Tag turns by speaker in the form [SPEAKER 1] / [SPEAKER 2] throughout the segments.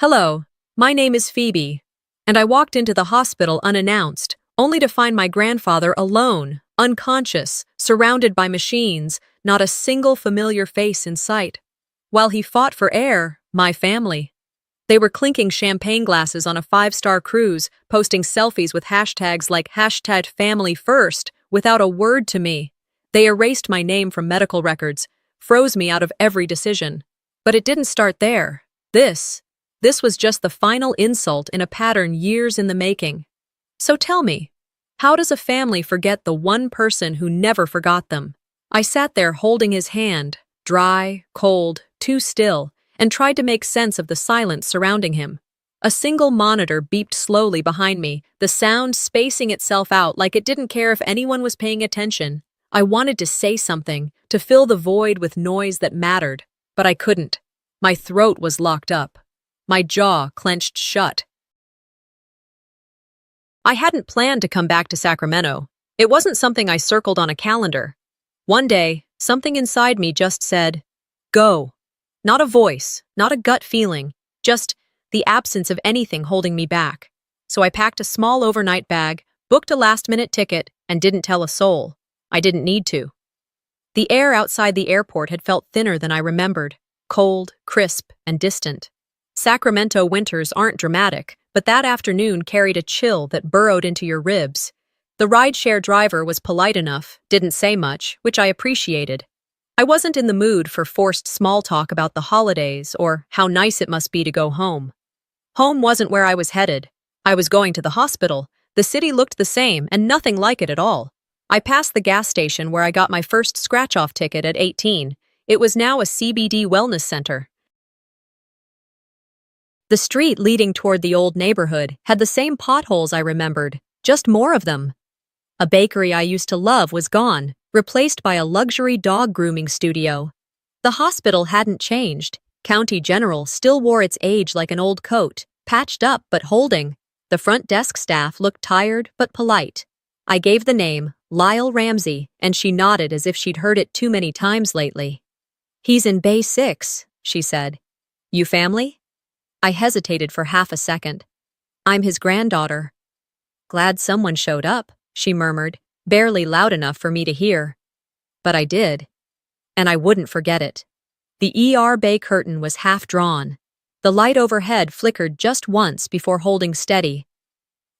[SPEAKER 1] Hello, my name is Phoebe, and I walked into the hospital unannounced, only to find my grandfather alone, unconscious, surrounded by machines, not a single familiar face in sight. While he fought for air, my family. They were clinking champagne glasses on a five-star cruise, posting selfies with hashtags like #FamilyFirst, without a word to me. They erased my name from medical records, froze me out of every decision. But it didn't start there. This was just the final insult in a pattern years in the making. So tell me, how does a family forget the one person who never forgot them? I sat there holding his hand, dry, cold, too still, and tried to make sense of the silence surrounding him. A single monitor beeped slowly behind me, the sound spacing itself out like it didn't care if anyone was paying attention. I wanted to say something, to fill the void with noise that mattered, but I couldn't. My throat was locked up. My jaw clenched shut. I hadn't planned to come back to Sacramento. It wasn't something I circled on a calendar. One day, something inside me just said, "Go." Not a voice, not a gut feeling, just the absence of anything holding me back. So I packed a small overnight bag, booked a last-minute ticket, and didn't tell a soul. I didn't need to. The air outside the airport had felt thinner than I remembered, cold, crisp, and distant. Sacramento winters aren't dramatic, but that afternoon carried a chill that burrowed into your ribs. The rideshare driver was polite enough, didn't say much, which I appreciated. I wasn't in the mood for forced small talk about the holidays or how nice it must be to go home. Home wasn't where I was headed. I was going to the hospital. The city looked the same and nothing like it at all. I passed the gas station where I got my first scratch-off ticket at 18. It was now a CBD wellness center. The street leading toward the old neighborhood had the same potholes I remembered, just more of them. A bakery I used to love was gone, replaced by a luxury dog grooming studio. The hospital hadn't changed. County General still wore its age like an old coat, patched up but holding. The front desk staff looked tired but polite. I gave the name, Lyle Ramsey, and she nodded as if she'd heard it too many times lately. "He's in Bay 6, she said. "You family?" I hesitated for half a second. "I'm his granddaughter." "Glad someone showed up," she murmured, barely loud enough for me to hear. But I did. And I wouldn't forget it. The ER bay curtain was half drawn. The light overhead flickered just once before holding steady.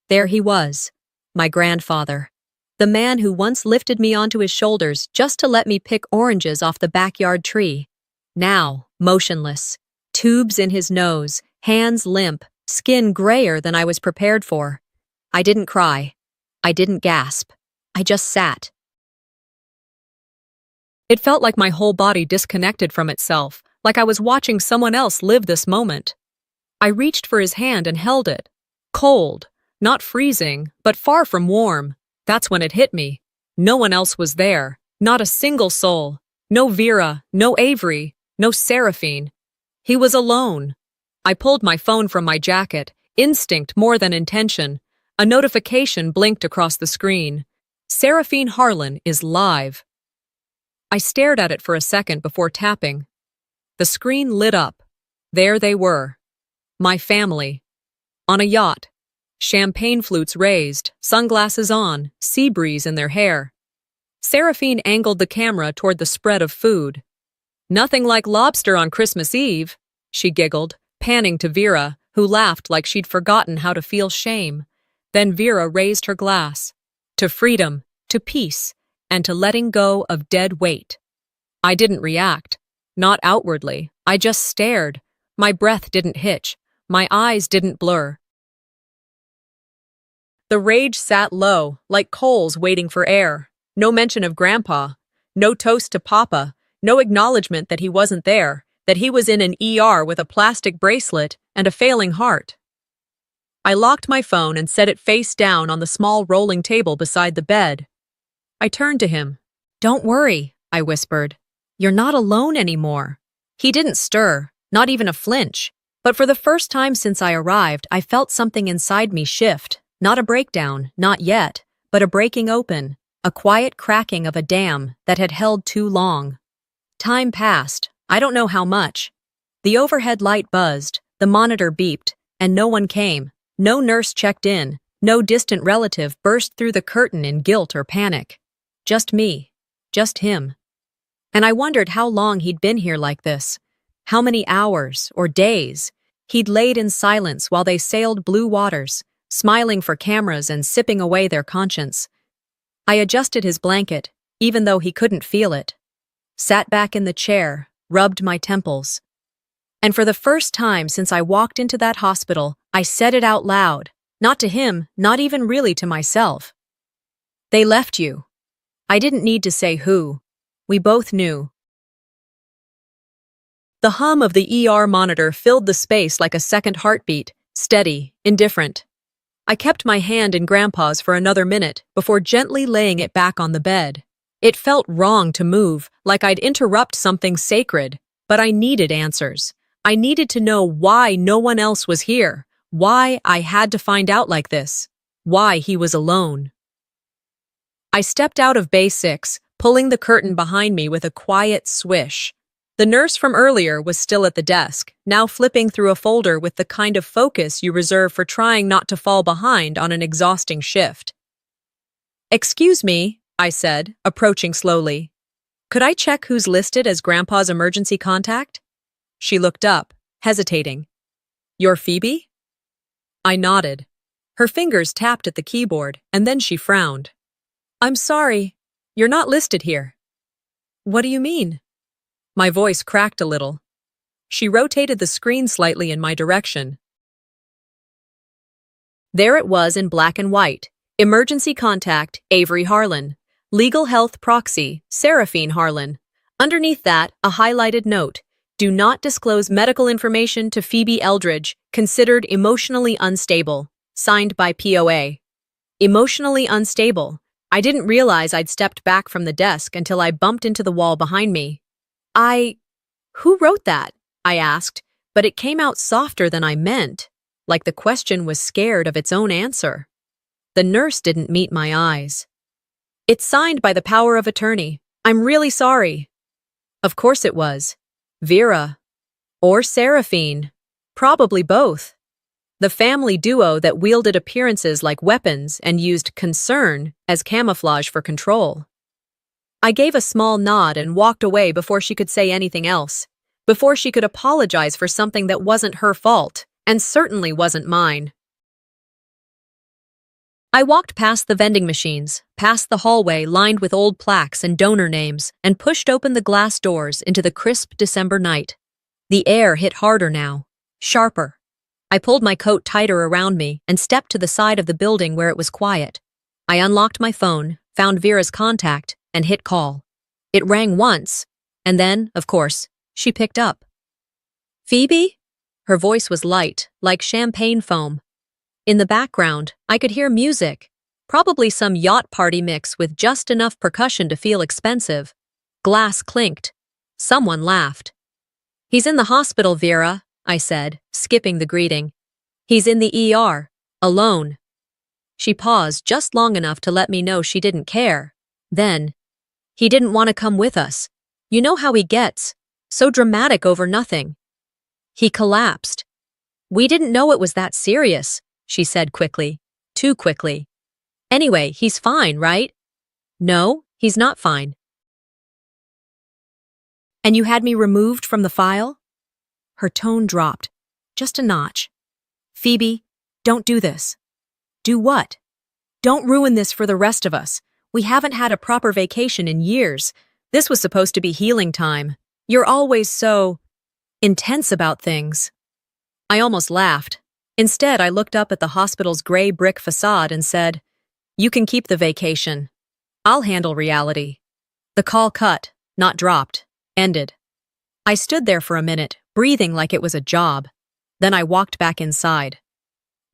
[SPEAKER 1] There he was, my grandfather. The man who once lifted me onto his shoulders just to let me pick oranges off the backyard tree. Now, motionless. Tubes in his nose, hands limp, skin grayer than I was prepared for. I didn't cry. I didn't gasp. I just sat. It felt like my whole body disconnected from itself, like I was watching someone else live this moment. I reached for his hand and held it. Cold, not freezing, but far from warm. That's when it hit me. No one else was there. Not a single soul. No Vera, no Avery, no Seraphine. He was alone. I pulled my phone from my jacket, instinct more than intention. A notification blinked across the screen. Seraphine Harlan is live. I stared at it for a second before tapping. The screen lit up. There they were. My family. On a yacht. Champagne flutes raised, sunglasses on, sea breeze in their hair. Seraphine angled the camera toward the spread of food. "Nothing like lobster on Christmas Eve," she giggled, panning to Vera, who laughed like she'd forgotten how to feel shame. Then Vera raised her glass. To freedom, to peace, and to letting go of dead weight. I didn't react. Not outwardly. I just stared. My breath didn't hitch. My eyes didn't blur. The rage sat low, like coals waiting for air. No mention of Grandpa. No toast to Papa. No acknowledgement that he wasn't there, that he was in an ER with a plastic bracelet and a failing heart. I locked my phone and set it face down on the small rolling table beside the bed. I turned to him. "Don't worry," I whispered. "You're not alone anymore." He didn't stir, not even a flinch. But for the first time since I arrived, I felt something inside me shift. Not a breakdown, not yet, but a breaking open, a quiet cracking of a dam that had held too long. Time passed, I don't know how much. The overhead light buzzed, The monitor beeped, and no one came. No nurse checked in. No distant relative burst through the curtain in guilt or panic. Just me. Just him. And I wondered how long he'd been here like this. How many hours or days he'd laid in silence while they sailed blue waters, smiling for cameras and sipping away their conscience. I adjusted his blanket, even though he couldn't feel it. Sat back in the chair, rubbed my temples. And for the first time since I walked into that hospital, I said it out loud. Not to him, not even really to myself. They left you. I didn't need to say who. We both knew. The hum of the ER monitor filled the space like a second heartbeat, steady, indifferent. I kept my hand in Grandpa's for another minute before gently laying it back on the bed. It felt wrong to move, like I'd interrupt something sacred, but I needed answers. I needed to know why no one else was here, why I had to find out like this, why he was alone. I stepped out of Bay 6, pulling the curtain behind me with a quiet swish. The nurse from earlier was still at the desk, now flipping through a folder with the kind of focus you reserve for trying not to fall behind on an exhausting shift. "Excuse me," I said, approaching slowly. "Could I check who's listed as Grandpa's emergency contact?" She looked up, hesitating. "You're Phoebe?" I nodded. Her fingers tapped at the keyboard, and then she frowned. "I'm sorry, you're not listed here." "What do you mean?" My voice cracked a little. She rotated the screen slightly in my direction. There it was in black and white. Emergency contact, Avery Harlan. Legal health proxy, Seraphine Harlan. Underneath that, a highlighted note. Do not disclose medical information to Phoebe Eldridge, considered emotionally unstable. Signed by POA. Emotionally unstable. I didn't realize I'd stepped back from the desk until I bumped into the wall behind me. Who wrote that? I asked, but it came out softer than I meant, like the question was scared of its own answer. The nurse didn't meet my eyes. "It's signed by the power of attorney. I'm really sorry." Of course it was. Vera. Or Seraphine. Probably both. The family duo that wielded appearances like weapons and used concern as camouflage for control. I gave a small nod and walked away before she could say anything else, before she could apologize for something that wasn't her fault, and certainly wasn't mine. I walked past the vending machines, past the hallway lined with old plaques and donor names, and pushed open the glass doors into the crisp December night. The air hit harder now, sharper. I pulled my coat tighter around me and stepped to the side of the building where it was quiet. I unlocked my phone, found Vera's contact, and hit call. It rang once, and then, of course, she picked up. "Phoebe?" Her voice was light, like champagne foam. In the background, I could hear music, probably some yacht party mix with just enough percussion to feel expensive. Glass clinked. Someone laughed. "He's in the hospital, Vera," I said, skipping the greeting. "He's in the ER, alone." She paused just long enough to let me know she didn't care. Then, "He didn't want to come with us. You know how he gets. So dramatic over nothing." He collapsed. "We didn't know it was that serious," she said quickly. Too quickly. "Anyway, he's fine, right?" "No, he's not fine." "And you had me removed from the file?" Her tone dropped, just a notch. "Phoebe, don't do this." "Do what?" "Don't ruin this for the rest of us. We haven't had a proper vacation in years. This was supposed to be healing time. You're always so intense about things." I almost laughed. Instead, I looked up at the hospital's gray brick facade and said, "You can keep the vacation. I'll handle reality." The call cut, not dropped, ended. I stood there for a minute, breathing like it was a job. Then I walked back inside.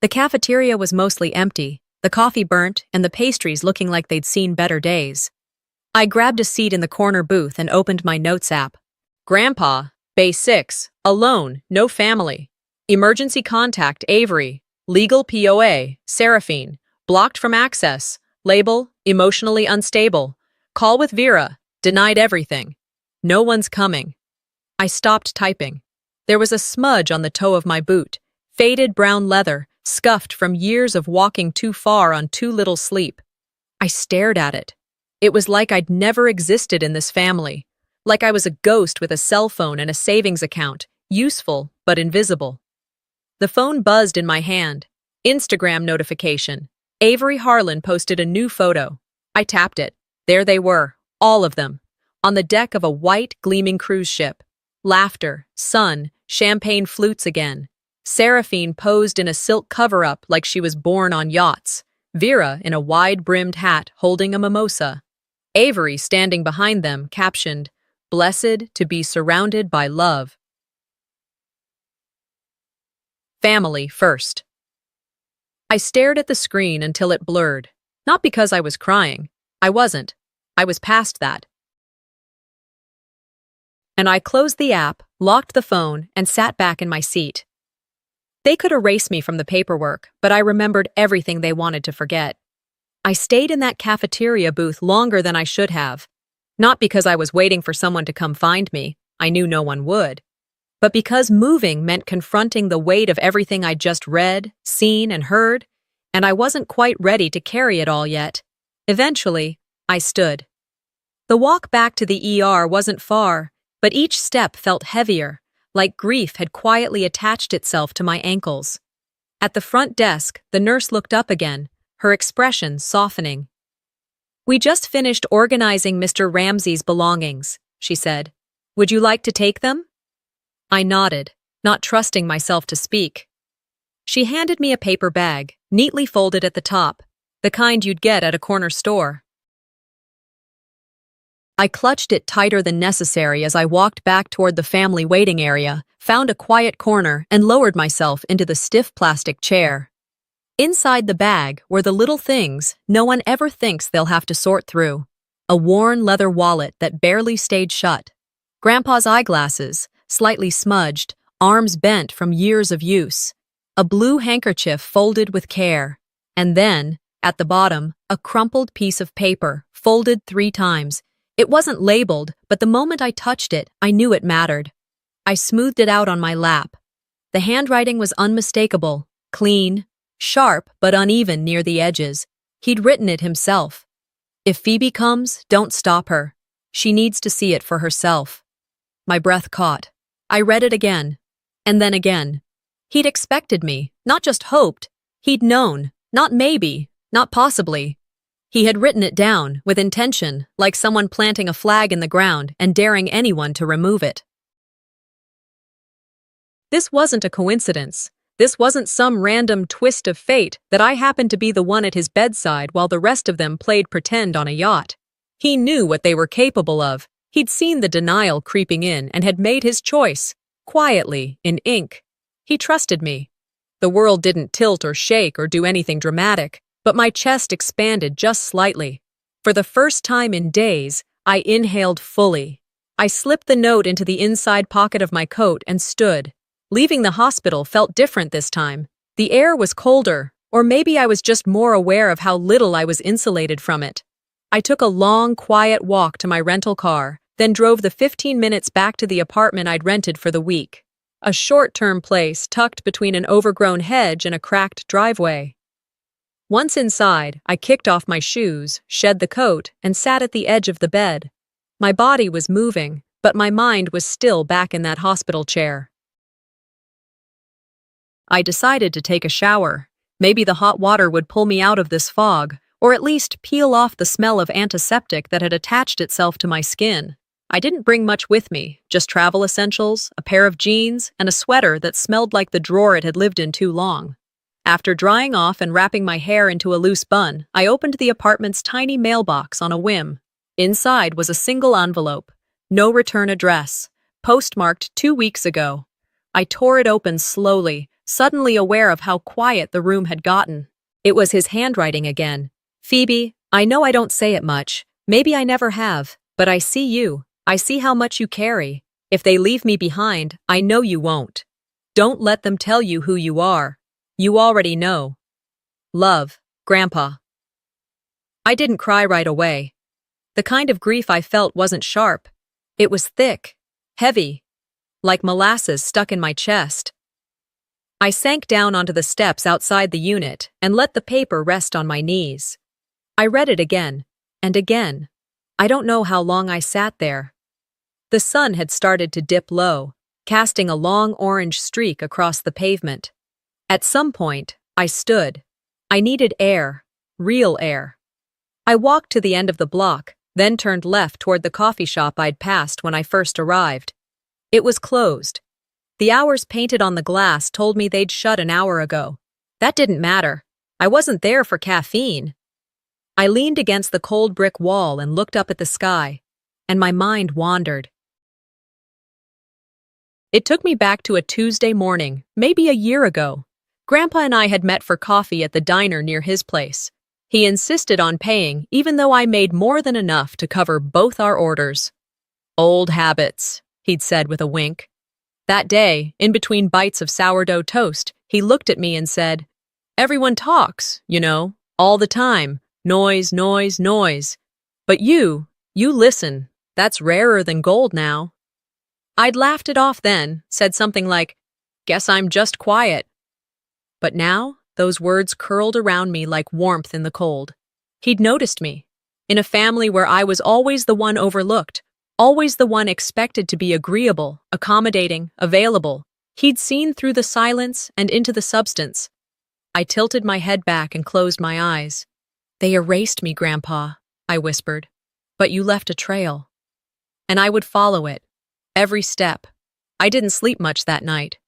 [SPEAKER 1] The cafeteria was mostly empty, the coffee burnt and the pastries looking like they'd seen better days. I grabbed a seat in the corner booth and opened my notes app. "Grandpa, Bay 6, alone, no family. Emergency contact, Avery. Legal POA, Seraphine. Blocked from access. Label, emotionally unstable. Call with Vera. Denied everything. No one's coming." I stopped typing. There was a smudge on the toe of my boot, faded brown leather, scuffed from years of walking too far on too little sleep. I stared at it. It was like I'd never existed in this family, like I was a ghost with a cell phone and a savings account, useful but invisible. The phone buzzed in my hand. Instagram notification. Avery Harlan posted a new photo. I tapped it. There they were, all of them, on the deck of a white, gleaming cruise ship. Laughter, sun, champagne flutes again. Seraphine posed in a silk cover-up like she was born on yachts. Vera in a wide-brimmed hat holding a mimosa. Avery standing behind them, captioned, "Blessed to be surrounded by love." Family first. I stared at the screen until it blurred. Not because I was crying. I wasn't. I was past that. And I closed the app, locked the phone, and sat back in my seat. They could erase me from the paperwork, but I remembered everything they wanted to forget. I stayed in that cafeteria booth longer than I should have. Not because I was waiting for someone to come find me, I knew no one would, but because moving meant confronting the weight of everything I'd just read, seen, and heard, and I wasn't quite ready to carry it all yet. Eventually, I stood. The walk back to the ER wasn't far, but each step felt heavier, like grief had quietly attached itself to my ankles. At the front desk, the nurse looked up again, her expression softening. "We just finished organizing Mr. Ramsey's belongings," she said. "Would you like to take them?" I nodded, not trusting myself to speak. She handed me a paper bag, neatly folded at the top, the kind you'd get at a corner store. I clutched it tighter than necessary as I walked back toward the family waiting area, found a quiet corner, and lowered myself into the stiff plastic chair. Inside the bag were the little things no one ever thinks they'll have to sort through. A worn leather wallet that barely stayed shut. Grandpa's eyeglasses, slightly smudged, arms bent from years of use. A blue handkerchief folded with care. And then, at the bottom, a crumpled piece of paper, folded 3 times. It wasn't labeled, but the moment I touched it, I knew it mattered. I smoothed it out on my lap. The handwriting was unmistakable, clean, sharp but uneven near the edges. He'd written it himself. "If Phoebe comes, don't stop her. She needs to see it for herself." My breath caught. I read it again, and then again. He'd expected me, not just hoped. He'd known, not maybe, not possibly. He had written it down, with intention, like someone planting a flag in the ground and daring anyone to remove it. This wasn't a coincidence. This wasn't some random twist of fate that I happened to be the one at his bedside while the rest of them played pretend on a yacht. He knew what they were capable of. He'd seen the denial creeping in and had made his choice, quietly, in ink. He trusted me. The world didn't tilt or shake or do anything dramatic, but my chest expanded just slightly. For the first time in days, I inhaled fully. I slipped the note into the inside pocket of my coat and stood. Leaving the hospital felt different this time. The air was colder, or maybe I was just more aware of how little I was insulated from it. I took a long, quiet walk to my rental car, then drove the 15 minutes back to the apartment I'd rented for the week. A short-term place tucked between an overgrown hedge and a cracked driveway. Once inside, I kicked off my shoes, shed the coat, and sat at the edge of the bed. My body was moving, but my mind was still back in that hospital chair. I decided to take a shower. Maybe the hot water would pull me out of this fog, or at least peel off the smell of antiseptic that had attached itself to my skin. I didn't bring much with me, just travel essentials, a pair of jeans, and a sweater that smelled like the drawer it had lived in too long. After drying off and wrapping my hair into a loose bun, I opened the apartment's tiny mailbox on a whim. Inside was a single envelope. No return address. Postmarked 2 weeks ago. I tore it open slowly, suddenly aware of how quiet the room had gotten. It was his handwriting again. "Phoebe, I know I don't say it much. Maybe I never have. But I see you. I see how much you carry. If they leave me behind, I know you won't. Don't let them tell you who you are. You already know. Love, Grandpa." I didn't cry right away. The kind of grief I felt wasn't sharp. It was thick, heavy. like molasses stuck in my chest. I sank down onto the steps outside the unit and let the paper rest on my knees. I read it again and again. I don't know how long I sat there. The sun had started to dip low, casting a long orange streak across the pavement. At some point, I stood. I needed air, real air. I walked to the end of the block, then turned left toward the coffee shop I'd passed when I first arrived. It was closed. The hours painted on the glass told me they'd shut an hour ago. That didn't matter. I wasn't there for caffeine. I leaned against the cold brick wall and looked up at the sky, and my mind wandered. It took me back to a Tuesday morning, maybe a year ago. Grandpa and I had met for coffee at the diner near his place. He insisted on paying, even though I made more than enough to cover both our orders. "Old habits," he'd said with a wink. That day, in between bites of sourdough toast, he looked at me and said, "Everyone talks, all the time. Noise, noise, noise. But you listen. That's rarer than gold now." I'd laughed it off then, said something like, "Guess I'm just quiet." But now, those words curled around me like warmth in the cold. He'd noticed me. In a family where I was always the one overlooked, always the one expected to be agreeable, accommodating, available, he'd seen through the silence and into the substance. I tilted my head back and closed my eyes. "They erased me, Grandpa," I whispered. "But you left a trail." And I would follow it. Every step. I didn't sleep much that night.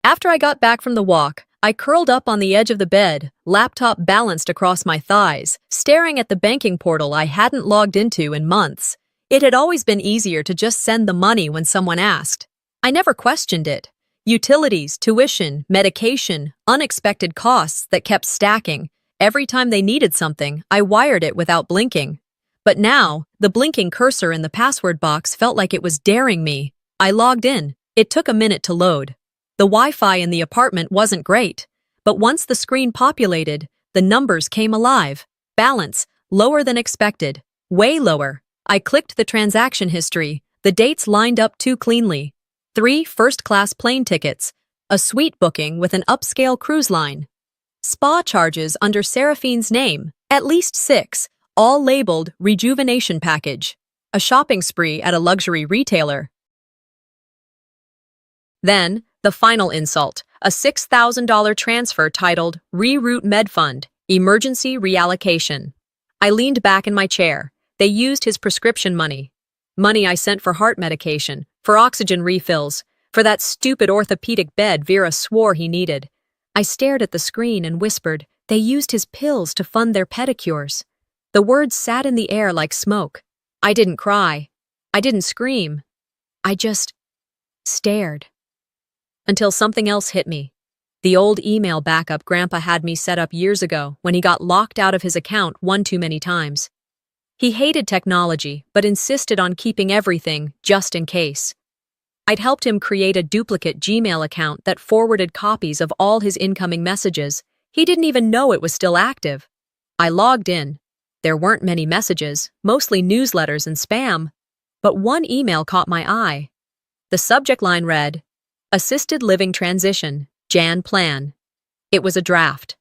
[SPEAKER 1] After I got back from the walk, I curled up on the edge of the bed, laptop balanced across my thighs, staring at the banking portal I hadn't logged into in months. It had always been easier to just send the money when someone asked. I never questioned it. Utilities, tuition, medication, unexpected costs that kept stacking. Every time they needed something, I wired it without blinking. But now, the blinking cursor in the password box felt like it was daring me. I logged in. It took a minute to load. The Wi-Fi in the apartment wasn't great, but once the screen populated, the numbers came alive. Balance, lower than expected, way lower. I clicked the transaction history. The dates lined up too cleanly. 3 first-class plane tickets, a suite booking with an upscale cruise line. Spa charges under Seraphine's name, at least 6, all labeled rejuvenation package. A shopping spree at a luxury retailer. Then, the final insult, a $6,000 transfer titled Reroute MedFund, Emergency Reallocation. I leaned back in my chair. They used his prescription money. Money I sent for heart medication, for oxygen refills, for that stupid orthopedic bed Vera swore he needed. I stared at the screen and whispered, they used his pills to fund their pedicures. The words sat in the air like smoke. I didn't cry. I didn't scream. I just stared. Until something else hit me. The old email backup Grandpa had me set up years ago when he got locked out of his account one too many times. He hated technology, but insisted on keeping everything just in case. I'd helped him create a duplicate Gmail account that forwarded copies of all his incoming messages. He didn't even know it was still active. I logged in. There weren't many messages, mostly newsletters and spam. But one email caught my eye. The subject line read, Assisted Living Transition, Jan Plan. It was a draft.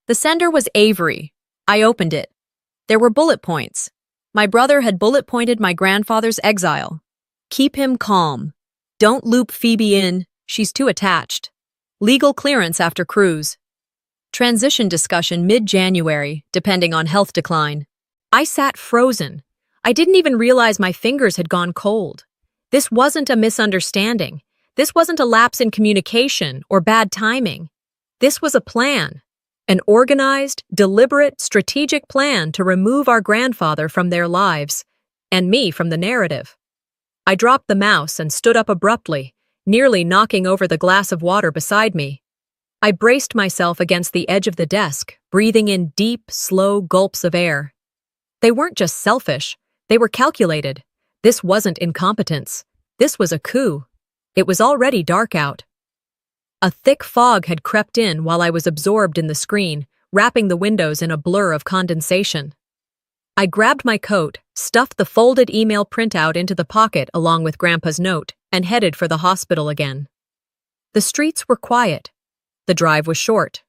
[SPEAKER 1] The sender was Avery. I opened it. There were bullet points. My brother had bullet pointed my grandfather's exile. Keep him calm. Don't loop Phoebe in, she's too attached. Legal clearance after cruise. Transition discussion mid-January, depending on health decline. I sat frozen. I didn't even realize my fingers had gone cold. This wasn't a misunderstanding. This wasn't a lapse in communication or bad timing. This was a plan. An organized, deliberate, strategic plan to remove our grandfather from their lives, and me from the narrative. I dropped the mouse and stood up abruptly, nearly knocking over the glass of water beside me. I braced myself against the edge of the desk, breathing in deep, slow gulps of air. They weren't just selfish, they were calculated. This wasn't incompetence. This was a coup. It was already dark out. A thick fog had crept in while I was absorbed in the screen, wrapping the windows in a blur of condensation. I grabbed my coat, stuffed the folded email printout into the pocket along with Grandpa's note, and headed for the hospital again. The streets were quiet. The drive was short.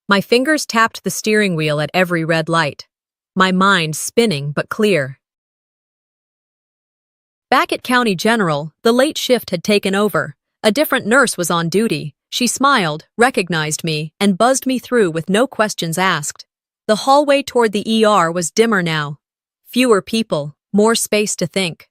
[SPEAKER 1] My fingers tapped the steering wheel at every red light, my mind spinning but clear. Back at County General, the late shift had taken over. A different nurse was on duty. She smiled, recognized me, and buzzed me through with no questions asked. The hallway toward the ER was dimmer now. Fewer people, more space to think.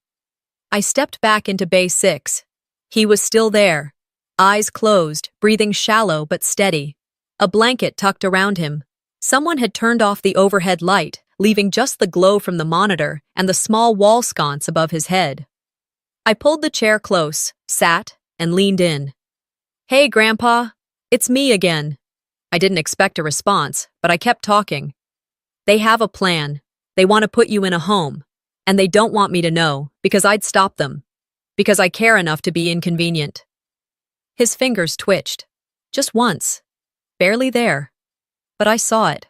[SPEAKER 1] I stepped back into Bay 6. He was still there, eyes closed, breathing shallow but steady. A blanket tucked around him. Someone had turned off the overhead light, leaving just the glow from the monitor and the small wall sconce above his head. I pulled the chair close, sat, and leaned in. "Hey, Grandpa, it's me again." I didn't expect a response, but I kept talking. "They have a plan. They want to put you in a home. And they don't want me to know, because I'd stop them. Because I care enough to be inconvenient." His fingers twitched. Just once. Barely there. But I saw it.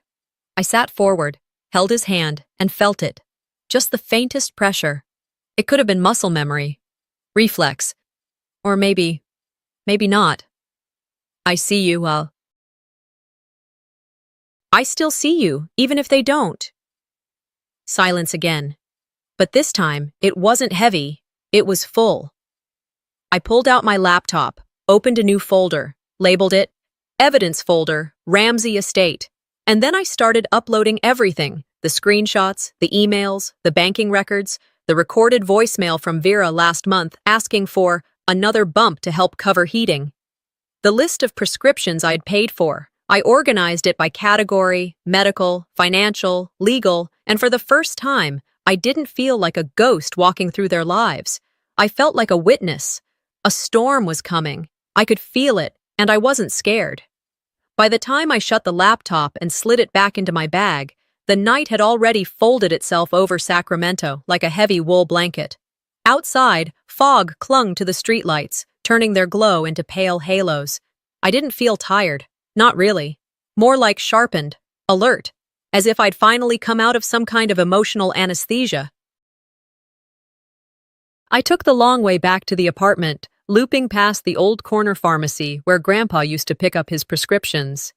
[SPEAKER 1] I sat forward, held his hand, and felt it. Just the faintest pressure. It could have been muscle memory. Reflex. Or maybe not. "I see you, I still see you, even if they don't." Silence again. But this time, it wasn't heavy. It was full. I pulled out my laptop, opened a new folder, labeled it Evidence Folder, Ramsey Estate. And then I started uploading everything: the screenshots, the emails, the banking records, the recorded voicemail from Vera last month asking for another bump to help cover heating. The list of prescriptions I'd paid for. I organized it by category: medical, financial, legal, and for the first time, I didn't feel like a ghost walking through their lives. I felt like a witness. A storm was coming. I could feel it, and I wasn't scared. By the time I shut the laptop and slid it back into my bag, the night had already folded itself over Sacramento like a heavy wool blanket. Outside, fog clung to the streetlights, turning their glow into pale halos. I didn't feel tired. Not really. More like sharpened, alert, as if I'd finally come out of some kind of emotional anesthesia. I took the long way back to the apartment, looping past the old corner pharmacy where Grandpa used to pick up his prescriptions.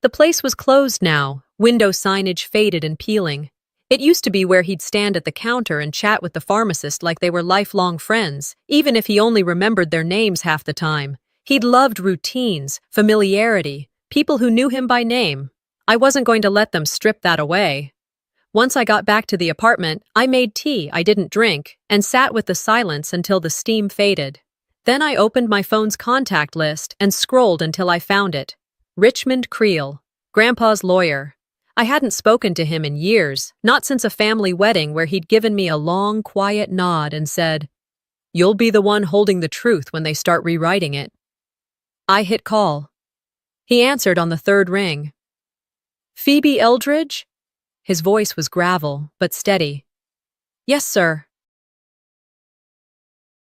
[SPEAKER 1] The place was closed now, window signage faded and peeling. It used to be where he'd stand at the counter and chat with the pharmacist like they were lifelong friends, even if he only remembered their names half the time. He'd loved routines, familiarity, people who knew him by name. I wasn't going to let them strip that away. Once I got back to the apartment, I made tea I didn't drink and sat with the silence until the steam faded. Then I opened my phone's contact list and scrolled until I found it. Richmond Creel, Grandpa's lawyer. I hadn't spoken to him in years, not since a family wedding where he'd given me a long, quiet nod and said, "You'll be the one holding the truth when they start rewriting it." I hit call. He answered on the third ring. "Phoebe Eldridge?" His voice was gravel, but steady. "Yes, sir."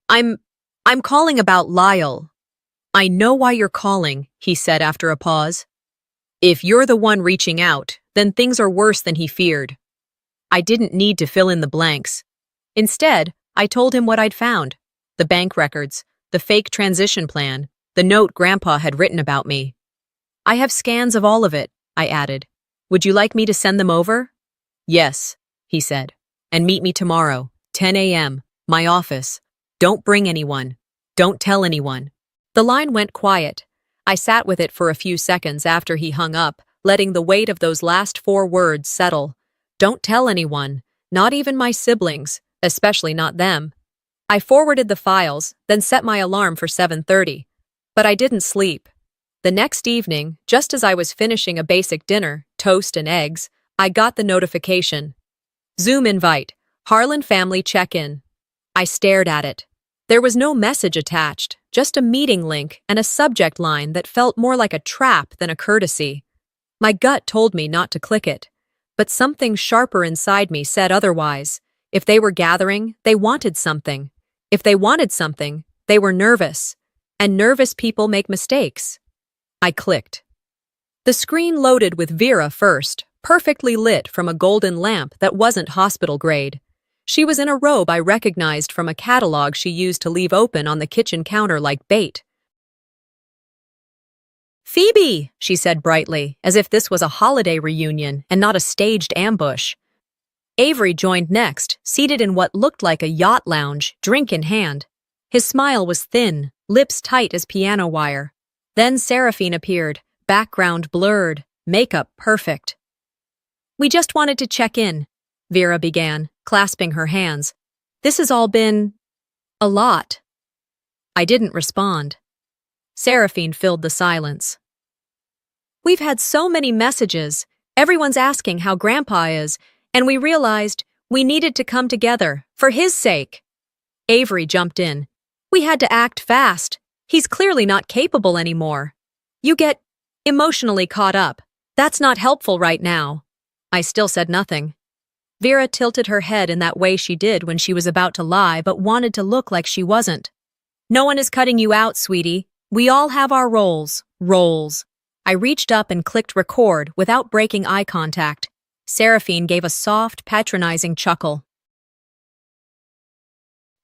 [SPEAKER 1] I'm calling about Lyle." "I know why you're calling," he said after a pause. "If you're the one reaching out, then things are worse than he feared." I didn't need to fill in the blanks. Instead, I told him what I'd found: the bank records, the fake transition plan, the note Grandpa had written about me. "I have scans of all of it," I added. "Would you like me to send them over?" "Yes," he said. "And meet me tomorrow, 10 a.m., my office. Don't bring anyone. Don't tell anyone." The line went quiet. I sat with it for a few seconds after he hung up, letting the weight of those last 4 words settle. Don't tell anyone, not even my siblings, especially not them. I forwarded the files, then set my alarm for 7:30. But I didn't sleep. The next evening, just as I was finishing a basic dinner, toast and eggs, I got the notification. Zoom invite, Harlan family check-in. I stared at it. There was no message attached, just a meeting link and a subject line that felt more like a trap than a courtesy. My gut told me not to click it, but something sharper inside me said otherwise. If they were gathering, they wanted something. If they wanted something, they were nervous. And nervous people make mistakes. I clicked. The screen loaded with Vera first, perfectly lit from a golden lamp that wasn't hospital grade. She was in a robe I recognized from a catalog she used to leave open on the kitchen counter like bait. "Phoebe," she said brightly, as if this was a holiday reunion and not a staged ambush. Avery joined next, seated in what looked like a yacht lounge, drink in hand. His smile was thin, lips tight as piano wire. Then Seraphine appeared, background blurred, makeup perfect. "We just wanted to check in," Vera began, clasping her hands. "This has all been a lot." I didn't respond. Seraphine filled the silence. "We've had so many messages. Everyone's asking how Grandpa is, and we realized we needed to come together, for his sake." Avery jumped in. "We had to act fast. He's clearly not capable anymore. You get emotionally caught up. That's not helpful right now." I still said nothing. Vera tilted her head in that way she did when she was about to lie but wanted to look like she wasn't. "No one is cutting you out, sweetie. We all have our roles." I reached up and clicked record without breaking eye contact. Seraphine gave a soft, patronizing chuckle.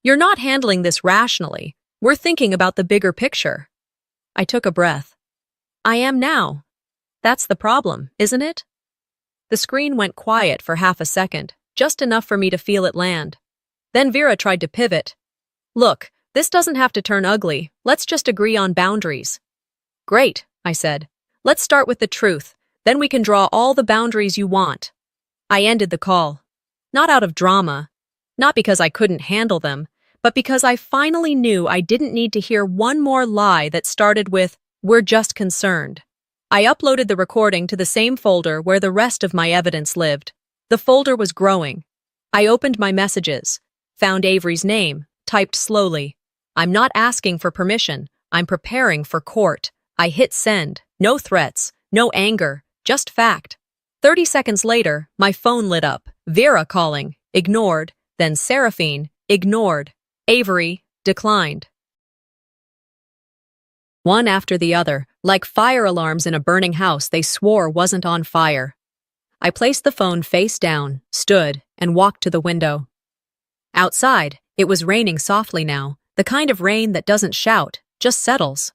[SPEAKER 1] "You're not handling this rationally. We're thinking about the bigger picture." I took a breath. "I am now. That's the problem, isn't it?" The screen went quiet for half a second, just enough for me to feel it land. Then Vera tried to pivot. "Look, this doesn't have to turn ugly. Let's just agree on boundaries." "Great," I said. "Let's start with the truth. Then we can draw all the boundaries you want." I ended the call. Not out of drama, not because I couldn't handle them, but because I finally knew I didn't need to hear one more lie that started with, "We're just concerned." I uploaded the recording to the same folder where the rest of my evidence lived. The folder was growing. I opened my messages, found Avery's name, typed slowly. "I'm not asking for permission. I'm preparing for court." I hit send. No threats, no anger, just fact. 30 seconds later, my phone lit up. Vera calling, ignored, then Seraphine, ignored. Avery, declined. One after the other, like fire alarms in a burning house they swore wasn't on fire. I placed the phone face down, stood, and walked to the window. Outside, it was raining softly now, the kind of rain that doesn't shout, just settles.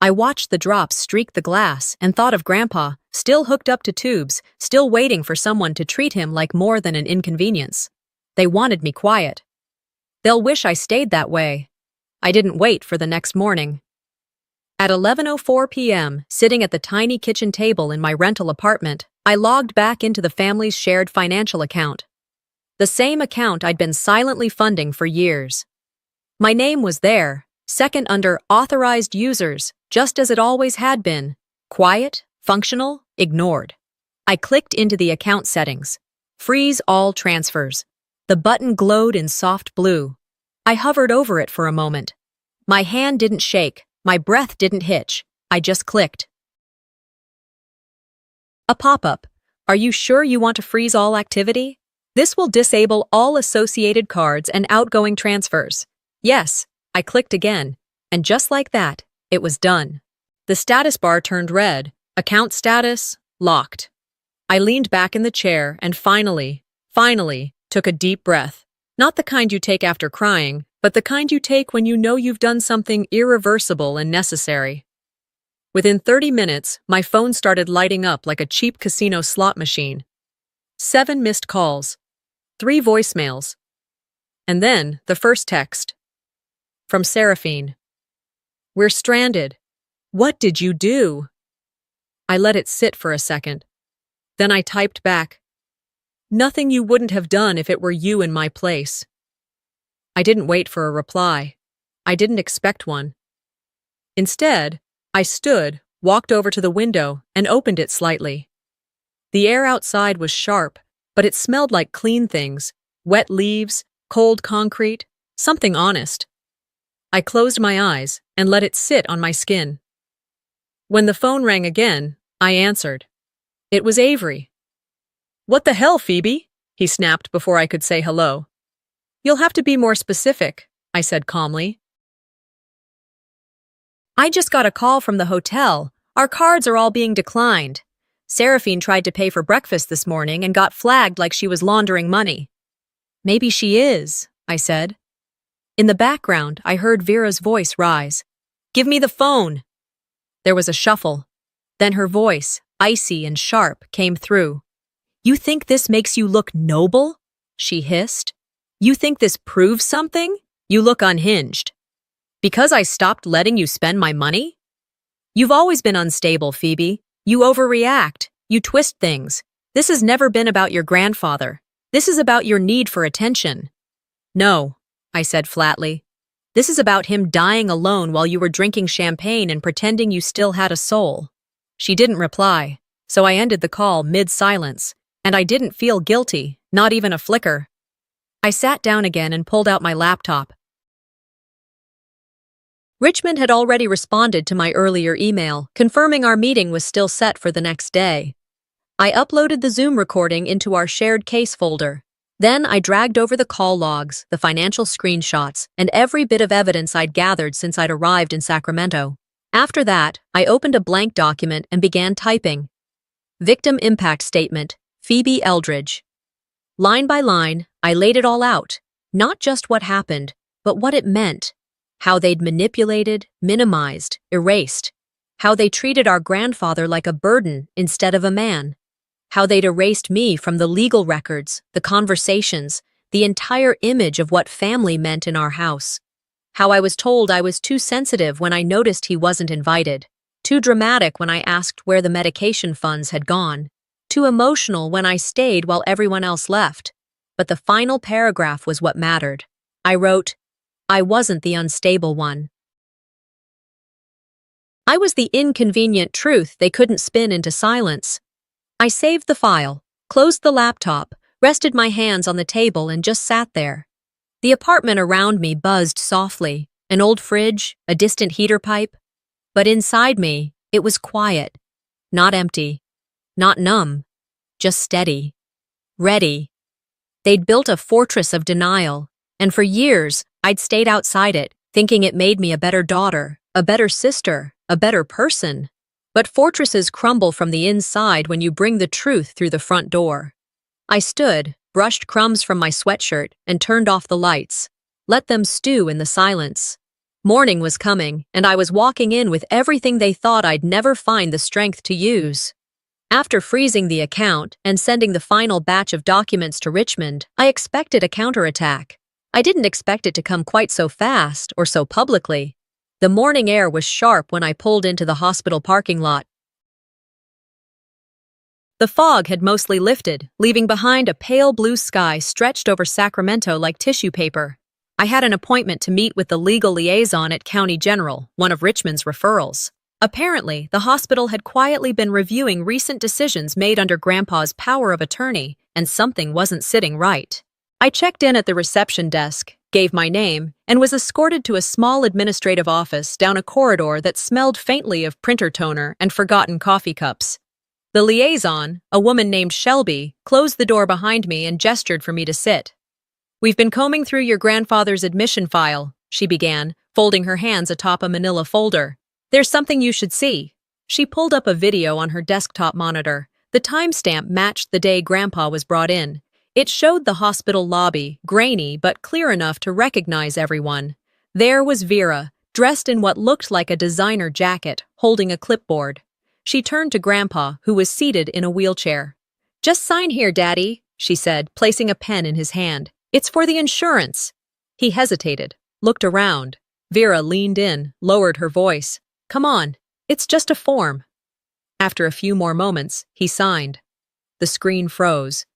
[SPEAKER 1] I watched the drops streak the glass and thought of Grandpa, still hooked up to tubes, still waiting for someone to treat him like more than an inconvenience. They wanted me quiet. They'll wish I stayed that way. I didn't wait for the next morning. At 11:04 p.m., sitting at the tiny kitchen table in my rental apartment, I logged back into the family's shared financial account. The same account I'd been silently funding for years. My name was there, second under authorized users, just as it always had been. Quiet, functional, ignored. I clicked into the account settings. Freeze all transfers. The button glowed in soft blue. I hovered over it for a moment. My hand didn't shake. My breath didn't hitch. I just clicked. A pop-up. "Are you sure you want to freeze all activity? This will disable all associated cards and outgoing transfers." "Yes." I clicked again, and just like that, it was done. The status bar turned red. Account status, locked. I leaned back in the chair and finally, took a deep breath. Not the kind you take after crying, but the kind you take when you know you've done something irreversible and necessary. Within 30 minutes, my phone started lighting up like a cheap casino slot machine. 7 missed calls. 3 voicemails. And then, the first text. From Seraphine. "We're stranded. What did you do?" I let it sit for a second. Then I typed back, "Nothing you wouldn't have done if it were you in my place." I didn't wait for a reply. I didn't expect one. Instead, I stood, walked over to the window, and opened it slightly. The air outside was sharp, but it smelled like clean things, wet leaves, cold concrete, something honest. I closed my eyes and let it sit on my skin. When the phone rang again, I answered. It was Avery. "What the hell, Phoebe?" he snapped before I could say hello. "You'll have to be more specific," I said calmly. "I just got a call from the hotel. Our cards are all being declined. Seraphine tried to pay for breakfast this morning and got flagged like she was laundering money." Maybe she is, I said. In the background, I heard Vera's voice rise. Give me the phone! There was a shuffle. Then her voice, icy and sharp, came through. You think this makes you look noble? She hissed. You think this proves something? You look unhinged. Because I stopped letting you spend my money? You've always been unstable, Phoebe. You overreact. You twist things. This has never been about your grandfather. This is about your need for attention. No, I said flatly. This is about him dying alone while you were drinking champagne and pretending you still had a soul. She didn't reply, so I ended the call mid-silence, and I didn't feel guilty, not even a flicker. I sat down again and pulled out my laptop. Richmond had already responded to my earlier email, confirming our meeting was still set for the next day. I uploaded the Zoom recording into our shared case folder. Then I dragged over the call logs, the financial screenshots, and every bit of evidence I'd gathered since I'd arrived in Sacramento. After that, I opened a blank document and began typing. Victim Impact Statement, Phoebe Eldridge. Line by line, I laid it all out. Not just what happened, but what it meant. How they'd manipulated, minimized, erased. How they treated our grandfather like a burden instead of a man. How they'd erased me from the legal records, the conversations, the entire image of what family meant in our house. How I was told I was too sensitive when I noticed he wasn't invited, too dramatic when I asked where the medication funds had gone, too emotional when I stayed while everyone else left. But the final paragraph was what mattered. I wrote, I wasn't the unstable one. I was the inconvenient truth they couldn't spin into silence. I saved the file, closed the laptop, rested my hands on the table and just sat there. The apartment around me buzzed softly, an old fridge, a distant heater pipe. But inside me, it was quiet, not empty, not numb, just steady, ready. They'd built a fortress of denial, and for years, I'd stayed outside it, thinking it made me a better daughter, a better sister, a better person. But fortresses crumble from the inside when you bring the truth through the front door. I stood, brushed crumbs from my sweatshirt, and turned off the lights. Let them stew in the silence. Morning was coming, and I was walking in with everything they thought I'd never find the strength to use. After freezing the account and sending the final batch of documents to Richmond, I expected a counterattack. I didn't expect it to come quite so fast or so publicly. The morning air was sharp when I pulled into the hospital parking lot. The fog had mostly lifted, leaving behind a pale blue sky stretched over Sacramento like tissue paper. I had an appointment to meet with the legal liaison at County General, one of Richmond's referrals. Apparently, the hospital had quietly been reviewing recent decisions made under Grandpa's power of attorney, and something wasn't sitting right. I checked in at the reception desk, gave my name, and was escorted to a small administrative office down a corridor that smelled faintly of printer toner and forgotten coffee cups. The liaison, a woman named Shelby, closed the door behind me and gestured for me to sit. We've been combing through your grandfather's admission file, she began, folding her hands atop a manila folder. There's something you should see. She pulled up a video on her desktop monitor. The timestamp matched the day Grandpa was brought in. It showed the hospital lobby, grainy but clear enough to recognize everyone. There was Vera, dressed in what looked like a designer jacket, holding a clipboard. She turned to Grandpa, who was seated in a wheelchair. Just sign here, Daddy, she said, placing a pen in his hand. It's for the insurance. He hesitated, looked around. Vera leaned in, lowered her voice. Come on, it's just a form. After a few more moments, he signed. The screen froze.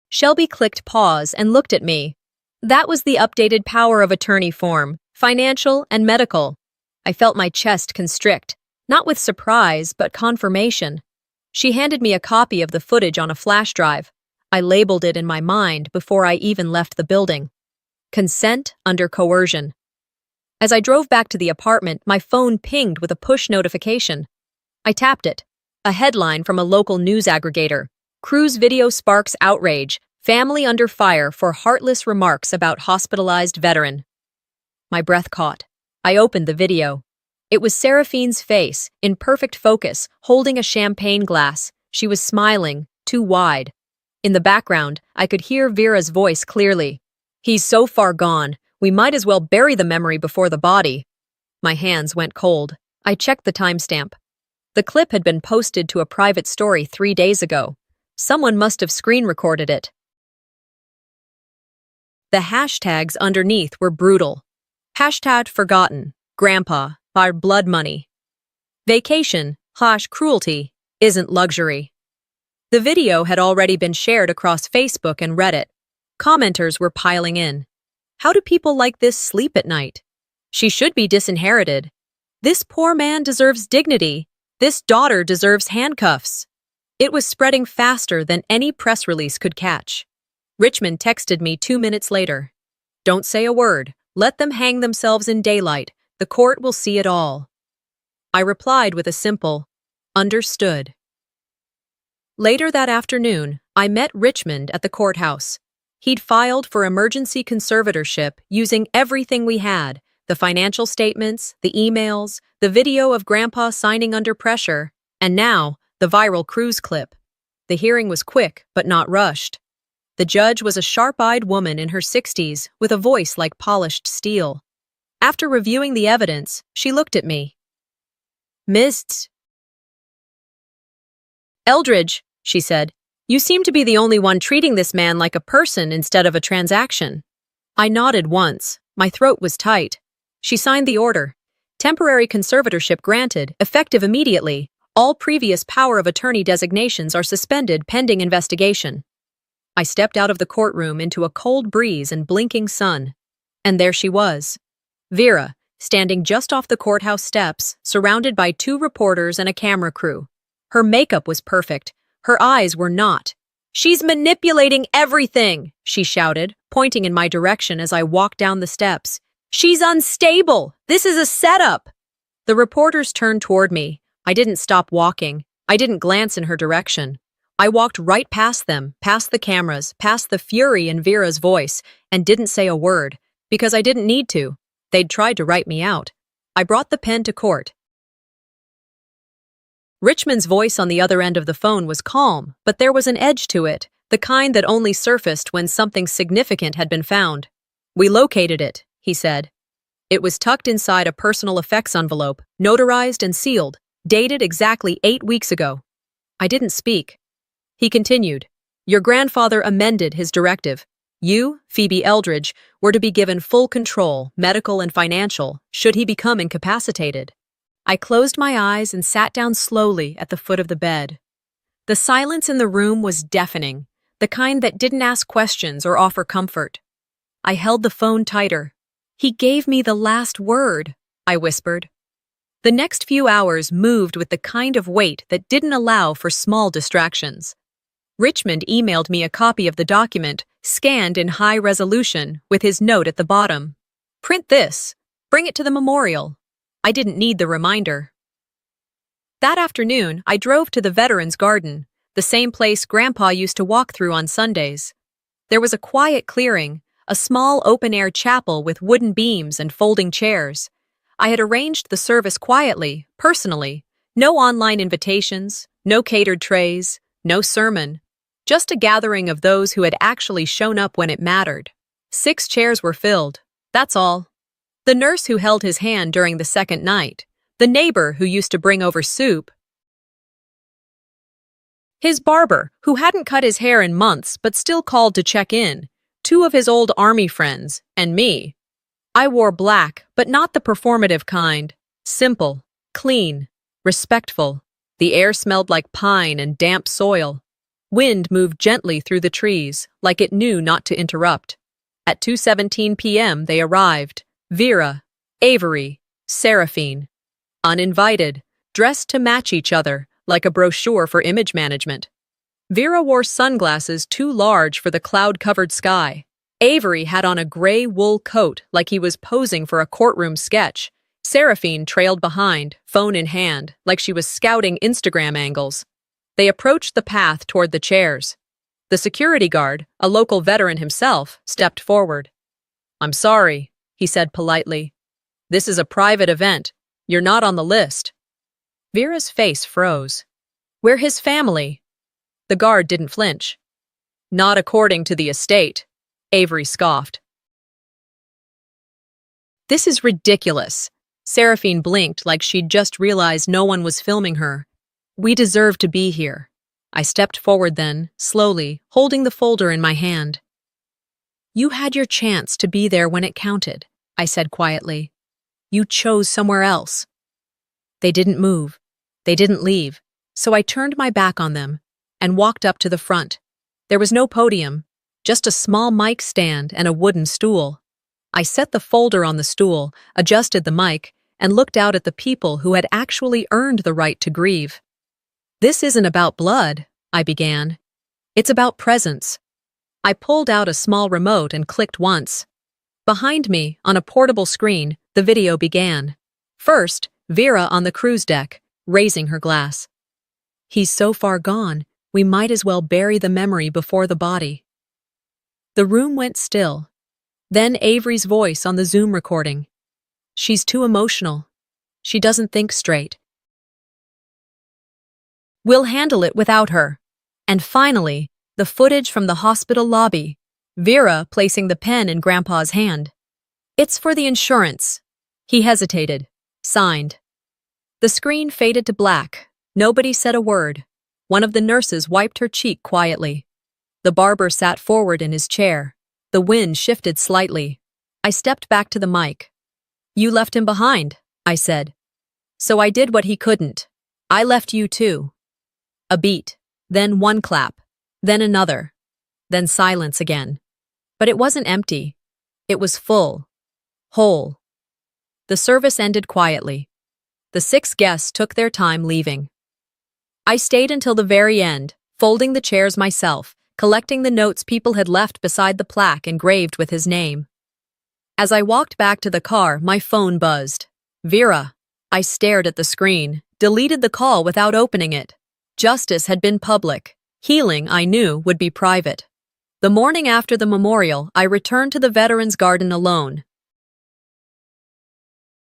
[SPEAKER 1] Shelby clicked pause and looked at me. That was the updated power of attorney form, financial and medical. I felt my chest constrict, not with surprise, but confirmation. She handed me a copy of the footage on a flash drive. I labeled it in my mind before I even left the building. Consent under coercion. As I drove back to the apartment, my phone pinged with a push notification. I tapped it. A headline from a local news aggregator. Cruise video sparks outrage. Family under fire for heartless remarks about hospitalized veteran. My breath caught. I opened the video. It was Seraphine's face, in perfect focus, holding a champagne glass. She was smiling, too wide. In the background, I could hear Vera's voice clearly. He's so far gone, we might as well bury the memory before the body. My hands went cold. I checked the timestamp. The clip had been posted to a private story 3 days ago. Someone must have screen recorded it. The hashtags underneath were brutal. Hashtag forgotten, grandpa, our blood money. Vacation, cruelty, isn't luxury. The video had already been shared across Facebook and Reddit. Commenters were piling in. How do people like this sleep at night? She should be disinherited. This poor man deserves dignity. This daughter deserves handcuffs. It was spreading faster than any press release could catch. Richmond texted me 2 minutes later. Don't say a word. Let them hang themselves in daylight. The court will see it all. I replied with a simple, understood. Later that afternoon, I met Richmond at the courthouse. He'd filed for emergency conservatorship using everything we had, the financial statements, the emails, the video of Grandpa signing under pressure, and now, the viral cruise clip. The hearing was quick, but not rushed. The judge was a sharp-eyed woman in her 60s with a voice like polished steel. After reviewing the evidence, she looked at me. Miss Eldridge, she said, you seem to be the only one treating this man like a person instead of a transaction. I nodded once. My throat was tight. She signed the order. Temporary conservatorship granted, effective immediately. All previous power of attorney designations are suspended pending investigation. I stepped out of the courtroom into a cold breeze and blinking sun. And there she was. Vera, standing just off the courthouse steps, surrounded by 2 reporters and a camera crew. Her makeup was perfect. Her eyes were not. She's manipulating everything, she shouted, pointing in my direction as I walked down the steps. She's unstable. This is a setup. The reporters turned toward me. I didn't stop walking. I didn't glance in her direction. I walked right past them, past the cameras, past the fury in Vera's voice, and didn't say a word, because I didn't need to. They'd tried to write me out. I brought the pen to court. Richmond's voice on the other end of the phone was calm, but there was an edge to it, the kind that only surfaced when something significant had been found. We located it, he said. It was tucked inside a personal effects envelope, notarized and sealed, dated exactly 8 weeks ago. I didn't speak. He continued, your grandfather amended his directive. You, Phoebe Eldridge, were to be given full control, medical and financial, should he become incapacitated. I closed my eyes and sat down slowly at the foot of the bed. The silence in the room was deafening, the kind that didn't ask questions or offer comfort. I held the phone tighter. He gave me the last word, I whispered. The next few hours moved with the kind of weight that didn't allow for small distractions. Richmond emailed me a copy of the document, scanned in high resolution, with his note at the bottom. Print this. Bring it to the memorial. I didn't need the reminder. That afternoon, I drove to the Veterans Garden, the same place Grandpa used to walk through on Sundays. There was a quiet clearing, a small open-air chapel with wooden beams and folding chairs. I had arranged the service quietly, personally. No online invitations, no catered trays, no sermon. Just a gathering of those who had actually shown up when it mattered. 6 chairs were filled. That's all. The nurse who held his hand during the second night. The neighbor who used to bring over soup. His barber, who hadn't cut his hair in months but still called to check in. 2 of his old army friends, and me. I wore black, but not the performative kind. Simple, clean, respectful. The air smelled like pine and damp soil. Wind moved gently through the trees, like it knew not to interrupt. At 2:17 p.m. they arrived. Vera, Avery, Seraphine. Uninvited, dressed to match each other, like a brochure for image management. Vera wore sunglasses too large for the cloud-covered sky. Avery had on a gray wool coat like he was posing for a courtroom sketch. Seraphine trailed behind, phone in hand, like she was scouting Instagram angles. They approached the path toward the chairs. The security guard, a local veteran himself, stepped forward. I'm sorry, he said politely. This is a private event. You're not on the list. Vera's face froze. We're his family. The guard didn't flinch. Not according to the estate, Avery scoffed. This is ridiculous. Seraphine blinked like she'd just realized no one was filming her. We deserve to be here. I stepped forward then, slowly, holding the folder in my hand. You had your chance to be there when it counted, I said quietly. You chose somewhere else. They didn't move. They didn't leave. So I turned my back on them and walked up to the front. There was no podium, just a small mic stand and a wooden stool. I set the folder on the stool, adjusted the mic, and looked out at the people who had actually earned the right to grieve. This isn't about blood, I began. It's about presence. I pulled out a small remote and clicked once. Behind me, on a portable screen, the video began. First, Vera on the cruise deck, raising her glass. He's so far gone, we might as well bury the memory before the body. The room went still. Then Avery's voice on the Zoom recording. She's too emotional. She doesn't think straight. We'll handle it without her. And finally, the footage from the hospital lobby. Vera placing the pen in Grandpa's hand. It's for the insurance. He hesitated. Signed. The screen faded to black. Nobody said a word. One of the nurses wiped her cheek quietly. The barber sat forward in his chair. The wind shifted slightly. I stepped back to the mic. You left him behind, I said. So I did what he couldn't. I left you too. A beat, then one clap, then another, then silence again. But it wasn't empty. It was full, whole. The service ended quietly. The 6 guests took their time leaving. I stayed until the very end, folding the chairs myself, collecting the notes people had left beside the plaque engraved with his name. As I walked back to the car, my phone buzzed. Vera. I stared at the screen, deleted the call without opening it. Justice had been public. Healing, I knew, would be private. The morning after the memorial, I returned to the Veterans Garden alone.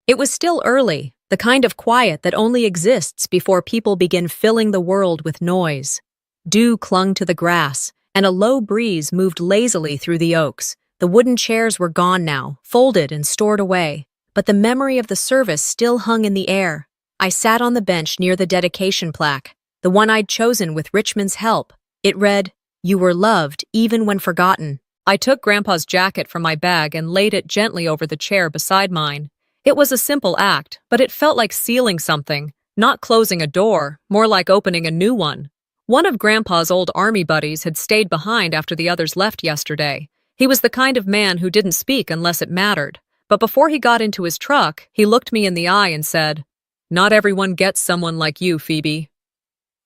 [SPEAKER 1] It was still early, the kind of quiet that only exists before people begin filling the world with noise. Dew clung to the grass, and a low breeze moved lazily through the oaks. The wooden chairs were gone now, folded and stored away, but the memory of the service still hung in the air. I sat on the bench near the dedication plaque, the one I'd chosen with Richmond's help. It read, "You were loved, even when forgotten." I took Grandpa's jacket from my bag and laid it gently over the chair beside mine. It was a simple act, but it felt like sealing something, not closing a door, more like opening a new one. One of Grandpa's old army buddies had stayed behind after the others left yesterday. He was the kind of man who didn't speak unless it mattered. But before he got into his truck, he looked me in the eye and said, "Not everyone gets someone like you, Phoebe."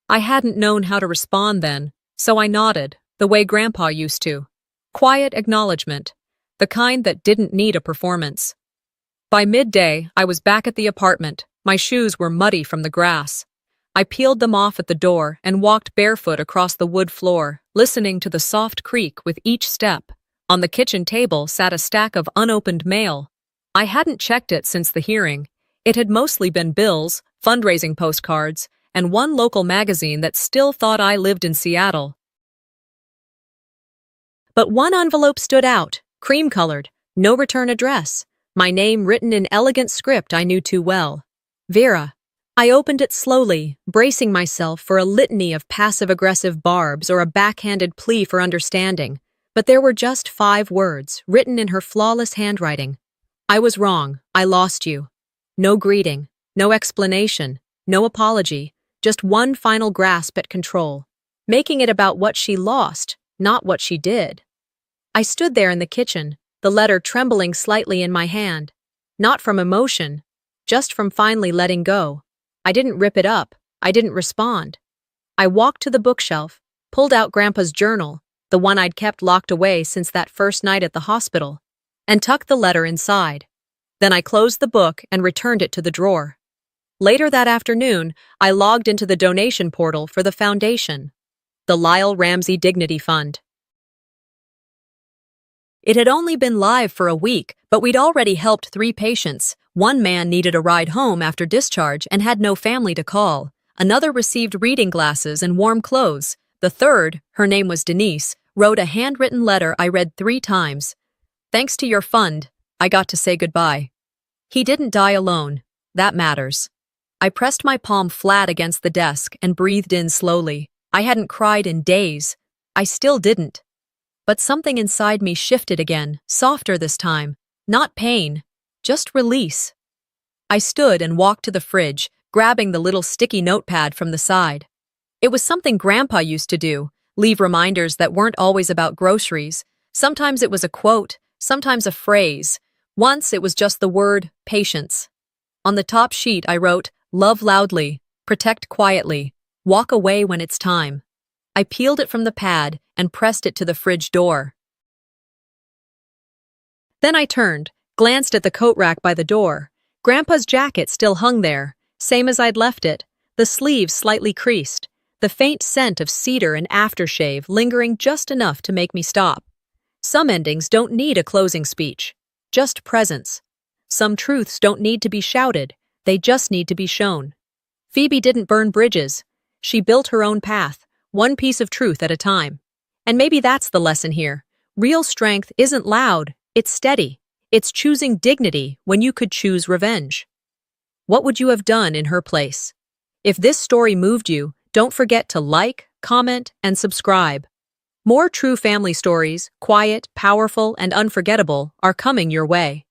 [SPEAKER 1] I hadn't known how to respond then, so I nodded, the way Grandpa used to. Quiet acknowledgement, the kind that didn't need a performance. By midday, I was back at the apartment. My shoes were muddy from the grass. I peeled them off at the door and walked barefoot across the wood floor, listening to the soft creak with each step. On the kitchen table sat a stack of unopened mail. I hadn't checked it since the hearing. It had mostly been bills, fundraising postcards, and one local magazine that still thought I lived in Seattle. But one envelope stood out, cream-colored, no return address, my name written in elegant script I knew too well. Vera. I opened it slowly, bracing myself for a litany of passive-aggressive barbs or a backhanded plea for understanding. But there were just 5 words, written in her flawless handwriting. I was wrong. I lost you. No greeting, no explanation, no apology, just one final grasp at control, making it about what she lost, not what she did. I stood there in the kitchen, the letter trembling slightly in my hand. Not from emotion, just from finally letting go. I didn't rip it up. I didn't respond. I walked to the bookshelf, pulled out Grandpa's journal, the one I'd kept locked away since that first night at the hospital, and tucked the letter inside. Then I closed the book and returned it to the drawer. Later that afternoon, I logged into the donation portal for the foundation, the Lyle Ramsey Dignity Fund. It had only been live for a week, but we'd already helped 3 patients. One man needed a ride home after discharge and had no family to call. Another received reading glasses and warm clothes. The third, her name was Denise, wrote a handwritten letter I read 3 times. Thanks to your fund, I got to say goodbye. He didn't die alone. That matters. I pressed my palm flat against the desk and breathed in slowly. I hadn't cried in days. I still didn't. But something inside me shifted again, softer this time. Not pain, just release. I stood and walked to the fridge, grabbing the little sticky notepad from the side. It was something Grandpa used to do, leave reminders that weren't always about groceries. Sometimes it was a quote, sometimes a phrase. Once it was just the word, patience. On the top sheet I wrote, love loudly, protect quietly, walk away when it's time. I peeled it from the pad and pressed it to the fridge door. Then I turned, glanced at the coat rack by the door. Grandpa's jacket still hung there, same as I'd left it, the sleeves slightly creased, the faint scent of cedar and aftershave lingering just enough to make me stop. Some endings don't need a closing speech, just presence. Some truths don't need to be shouted, they just need to be shown. Phoebe didn't burn bridges. She built her own path, one piece of truth at a time. And maybe that's the lesson here. Real strength isn't loud, it's steady. It's choosing dignity when you could choose revenge. What would you have done in her place? If this story moved you, don't forget to like, comment, and subscribe. More true family stories, quiet, powerful, and unforgettable, are coming your way.